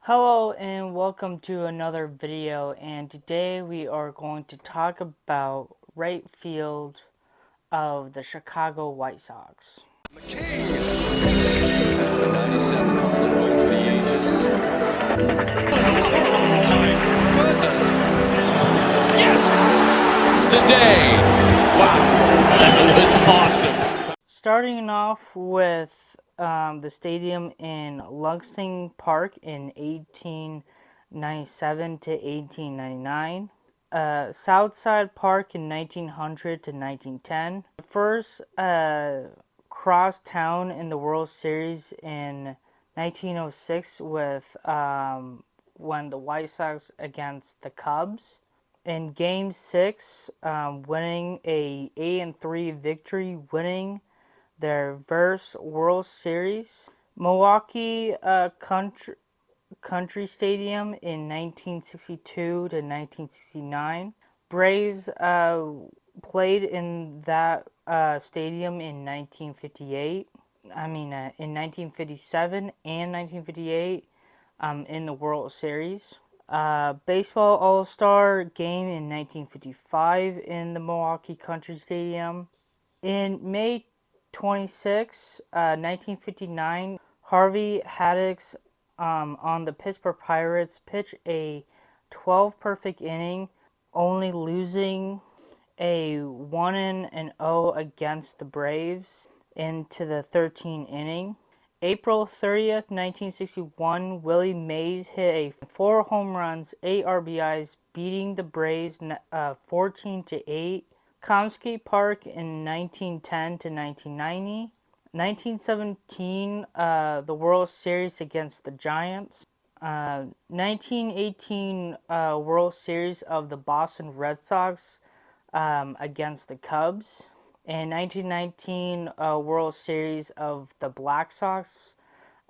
Hello and welcome to another video, and today we are going to talk about right field of the Chicago White Sox. McKay has the 97 home run for the ages. Oh my goodness! Yes! The day! Wow, that was awesome. Starting off with the stadium in Luxing Park in 1897 to 1899. Southside Park in 1900 to 1910. The first cross town in the World Series in 1906 with when the White Sox against the Cubs. In Game 6, winning a 8-3 victory, winning their first World Series. Milwaukee Country Stadium in 1962 to 1969. Braves played in that stadium in 1958. In 1957 and 1958 in the World Series. Baseball All-Star game in 1955 in the Milwaukee Country Stadium. In May 26, 1959, Harvey Haddix on the Pittsburgh Pirates pitched a 12 perfect inning, only losing a 1-0 against the Braves into the 13th inning. April 30th, 1961, Willie Mays hit a 4 home runs, 8 RBIs, beating the Braves 14-8. Comiskey Park in 1910 to 1990. 1917, the World Series against the Giants. 1918 World Series of the Boston Red Sox against the Cubs. And 1919 World Series of the Black Sox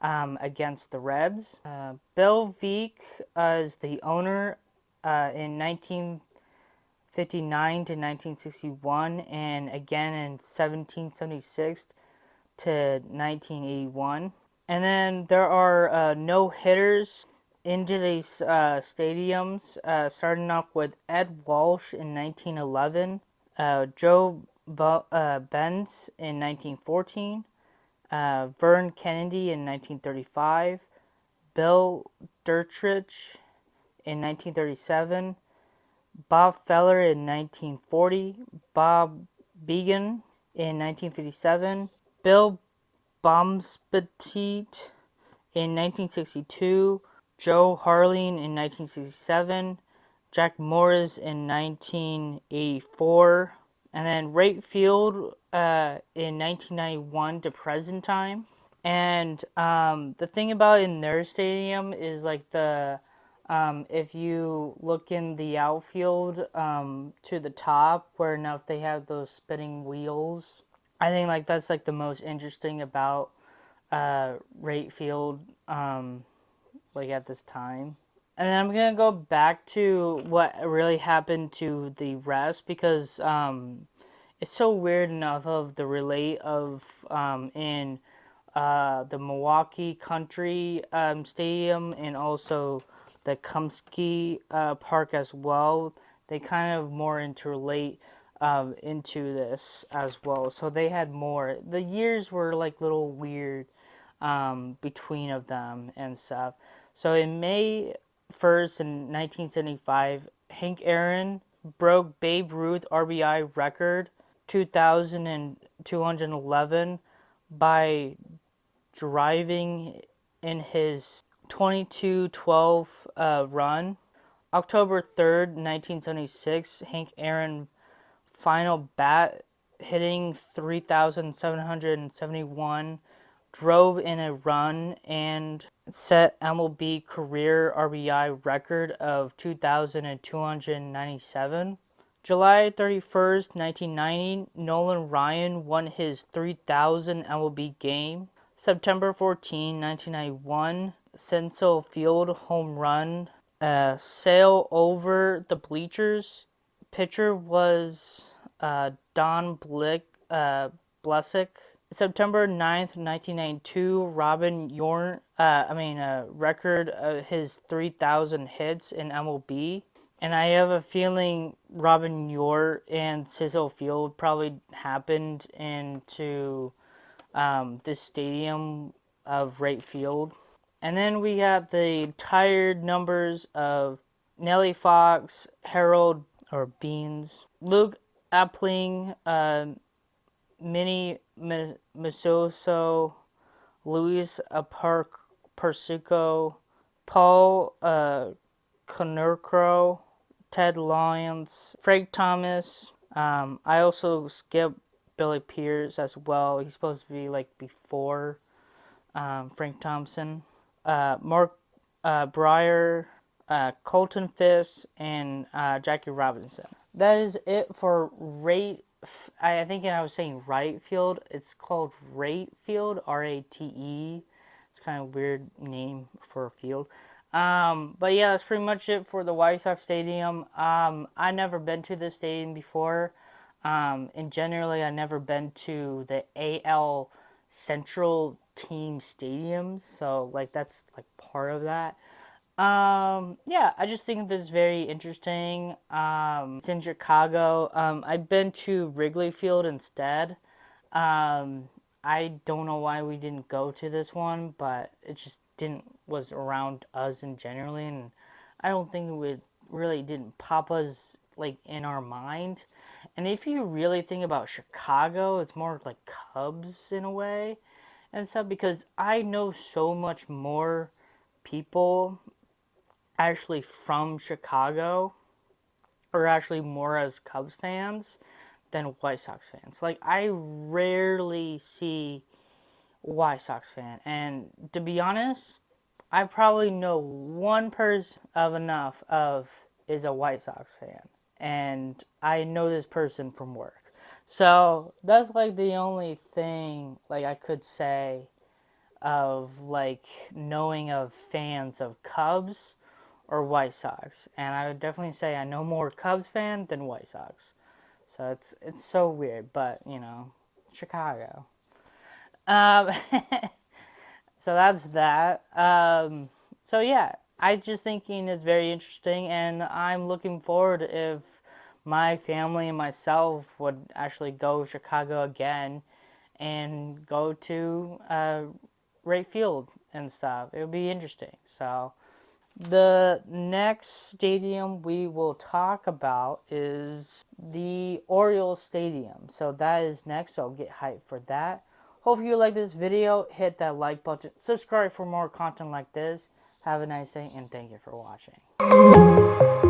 against the Reds. Bill Veeck is the owner in 1959 to 1961, and again in 1776 to 1981. And then there are no hitters into these stadiums, starting off with Ed Walsh in 1911, Joe Benz in 1914, Vern Kennedy in 1935, Bill Dietrich in 1937, Bob Feller in 1940, Bob Began in 1957, Bill Bamspetit in 1962, Joe Harling in 1967, Jack Morris in 1984, and then right field in 1991 to present time. And the thing about in their stadium is like if you look in the outfield to the top where now they have those spinning wheels, I think like that's like the most interesting about right field like at this time. And then I'm gonna go back to what really happened to the rest because it's so weird enough of the relate of in the Milwaukee Country Stadium and also the Comiskey Park as well. They kind of more interrelate into this as well. So they had more. The years were like little weird between of them and stuff. So in May 1st in 1975, Hank Aaron broke Babe Ruth RBI record 2,211 by driving in his 22-12 run. October 3rd, 1976, Hank Aaron final bat hitting 3,771, drove in a run and set MLB career RBI record of 2,297. July 31st, 1990, Nolan Ryan won his 3,000th MLB game. September 14, 1991, Cecil Field home run, sail over the bleachers. Pitcher was Don Blesick. September 9th, 1992, Robin Yorn, record his 3,000 hits in MLB. And I have a feeling Robin York and Cecil Field probably happened into this stadium of Wright Field. And then we got the tired numbers of Nellie Fox, Harold or Beans, Luke Appling, Minnie Misoso, Luis Persico, Paul Konerko, Ted Lyons, Frank Thomas. I also skipped Billy Pierce as well. He's supposed to be like before Frank Thompson. Mark Breyer, Colton Fisk, and Jackie Robinson. That is it for Rate. I think I was saying right field. It's called Rate Field, Rate. It's kind of a weird name for a field. But yeah, that's pretty much it for the White Sox Stadium. I never been to this stadium before. And generally, I never been to the AL Central team stadiums. So like that's like part of that. Yeah, I just think this is very interesting. It's in Chicago. I've been to Wrigley Field instead. I don't know why we didn't go to this one, but it just didn't was around us in generally, and I don't think it would really didn't pop us like in our mind. And if you really think about Chicago, it's more like Cubs in a way and stuff because I know so much more people actually from Chicago or actually more as Cubs fans than White Sox fans. Like I rarely see White Sox fan, and to be honest, I probably know one person of enough of is a White Sox fan, and I know this person from work. So that's like the only thing like I could say of like knowing of fans of Cubs or White Sox, and I would definitely say I know more Cubs fan than White Sox. So it's so weird, but you know, Chicago. Um, so that's that. So yeah, I just thinking it's very interesting, and I'm looking forward if my family and myself would actually go to Chicago again and go to Wright Field and stuff. It would be interesting. So the next stadium we will talk about is the Orioles Stadium. So that is next, so I'll get hyped for that. Hope you like this video. Hit that like button. Subscribe for more content like this. Have a nice day, and thank you for watching.